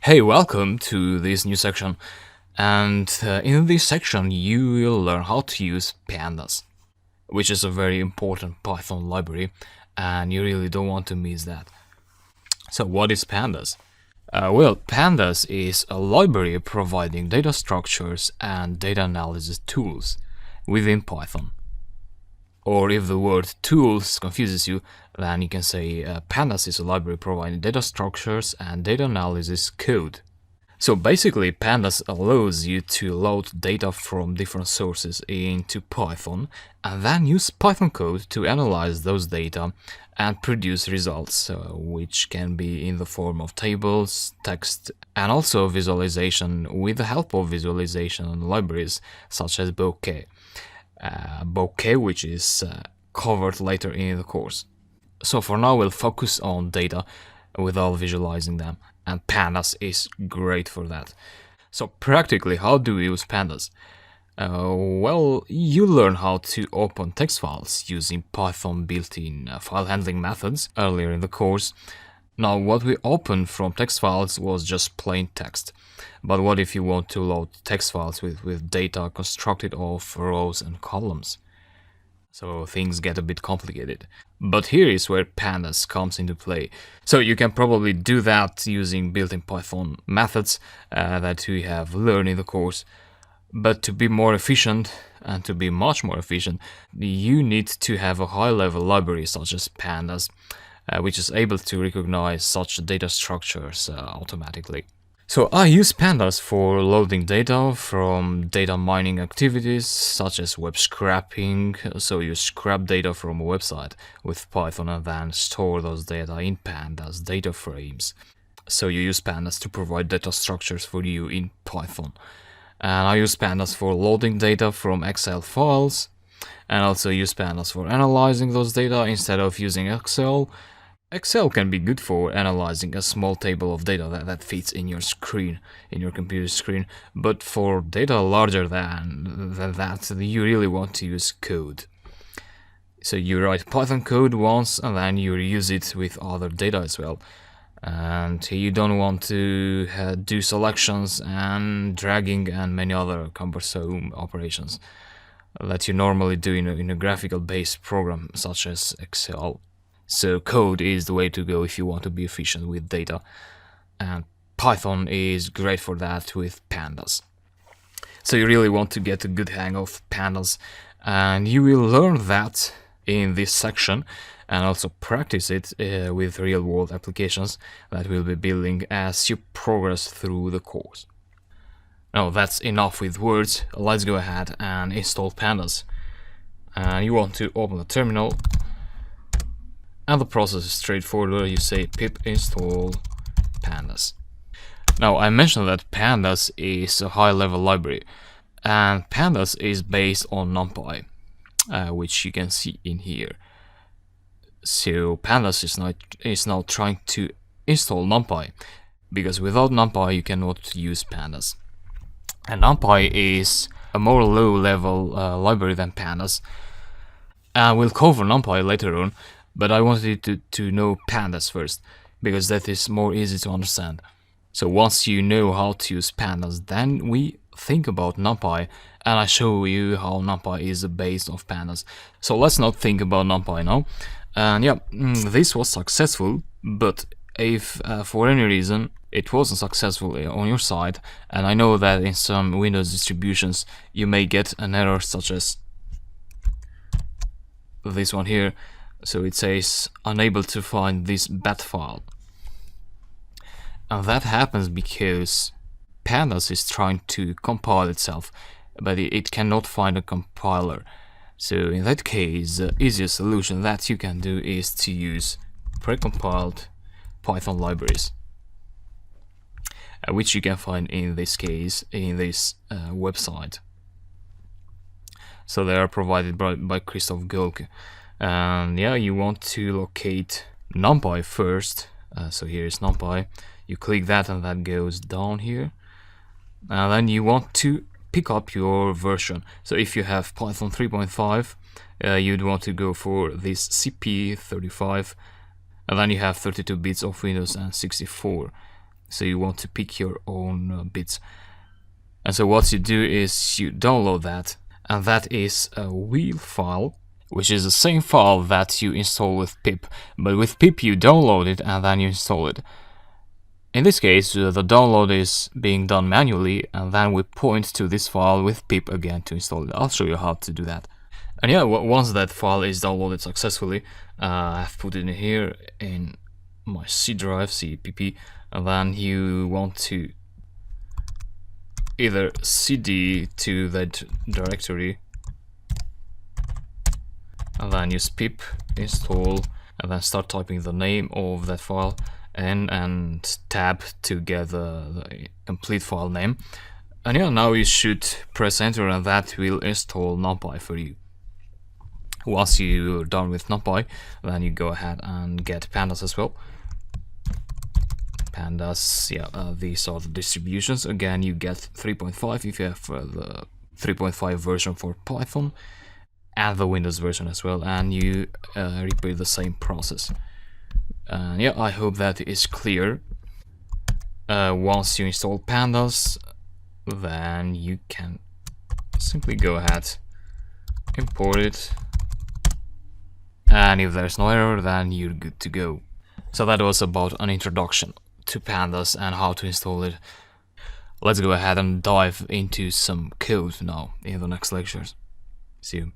Hey, welcome to this new section. And in this section, you will learn how to use pandas, which is a very important Python library, and you really don't want to miss that. So, what is pandas? Pandas is a library providing data structures and data analysis tools within Python. Or if the word tools confuses you, then you can say pandas is a library providing data structures and data analysis code. So basically, pandas allows you to load data from different sources into Python and then use Python code to analyze those data and produce results, which can be in the form of tables, text, and also visualization with the help of visualization libraries such as Bokeh. Bokeh, which is covered later in the course. So for now, we'll focus on data without visualizing them, and pandas is great for that. So practically, how do we use pandas? You learn how to open text files using Python built-in file handling methods earlier in the course. Now, what we opened from text files was just plain text. But what if you want to load text files with data constructed of rows and columns? So things get a bit complicated. But here is where pandas comes into play. So you can probably do that using built-in Python methods that we have learned in the course. But to be more efficient, and to be much more efficient, you need to have a high-level library such as pandas, which is able to recognize such data structures automatically. So I use pandas for loading data from data mining activities such as web scraping. So you scrap data from a website with Python and then store those data in pandas data frames. So you use pandas to provide data structures for you in Python. And I use pandas for loading data from Excel files, and also use pandas for analyzing those data instead of using Excel. Excel can be good for analyzing a small table of data that fits in your screen, in your computer screen, but for data larger than that, you really want to use code. So you write Python code once and then you reuse it with other data as well. And you don't want to do selections and dragging and many other cumbersome operations that you normally do in a graphical based program such as Excel. So code is the way to go if you want to be efficient with data, and Python is great for that with pandas. So you really want to get a good hang of pandas, and you will learn that in this section and also practice it with real-world applications that we'll be building as you progress through the course. Now that's enough with words, let's go ahead and install pandas. And you want to open the terminal, and the process is straightforward. You say pip install pandas. Now I mentioned that pandas is a high-level library, and pandas is based on NumPy, which you can see in here. So pandas is now trying to install NumPy, because without NumPy you cannot use pandas. And NumPy is a more low-level library than pandas. We'll cover NumPy later on, but I wanted you to know pandas first, because that is more easy to understand. So once you know how to use pandas, then we think about NumPy, and I show you how NumPy is based off pandas. So let's not think about NumPy now. And this was successful, but if for any reason it wasn't successful on your side, and I know that in some Windows distributions you may get an error such as this one here. So it says unable to find this bat file, and that happens because pandas is trying to compile itself, but it cannot find a compiler. So in that case, the easiest solution that you can do is to use precompiled Python libraries, which you can find in this case in this website. So they are provided by Christoph Gölke. And you want to locate NumPy first. So here is NumPy. You click that and that goes down here. And then you want to pick up your version. So if you have Python 3.5, you'd want to go for this CP35. And then you have 32 bits of Windows and 64. so you want to pick your own bits. And so what you do is you download that, and that is a wheel file, which is the same file that you install with pip, but with pip you download it and then you install it. In this case, the download is being done manually, and then we point to this file with pip again to install it. I'll show you how to do that. And yeah, once that file is downloaded successfully, I've put it in here in my C drive, CPP, and then you want to either cd to that directory, and then use pip install, and then start typing the name of that file and tab to get the complete file name. And yeah, now you should press enter, and that will install NumPy for you. Once you're done with NumPy, then you go ahead and get pandas as well. Pandas, yeah, these are the distributions. Again, you get 3.5 if you have the 3.5 version for Python, and the Windows version as well, and you repeat the same process. And yeah, I hope that is clear. Once you install pandas, then you can simply go ahead, import it, and if there's no error, then you're good to go. So that was about an introduction to pandas and how to install it. Let's go ahead and dive into some code now in the next lectures. See you.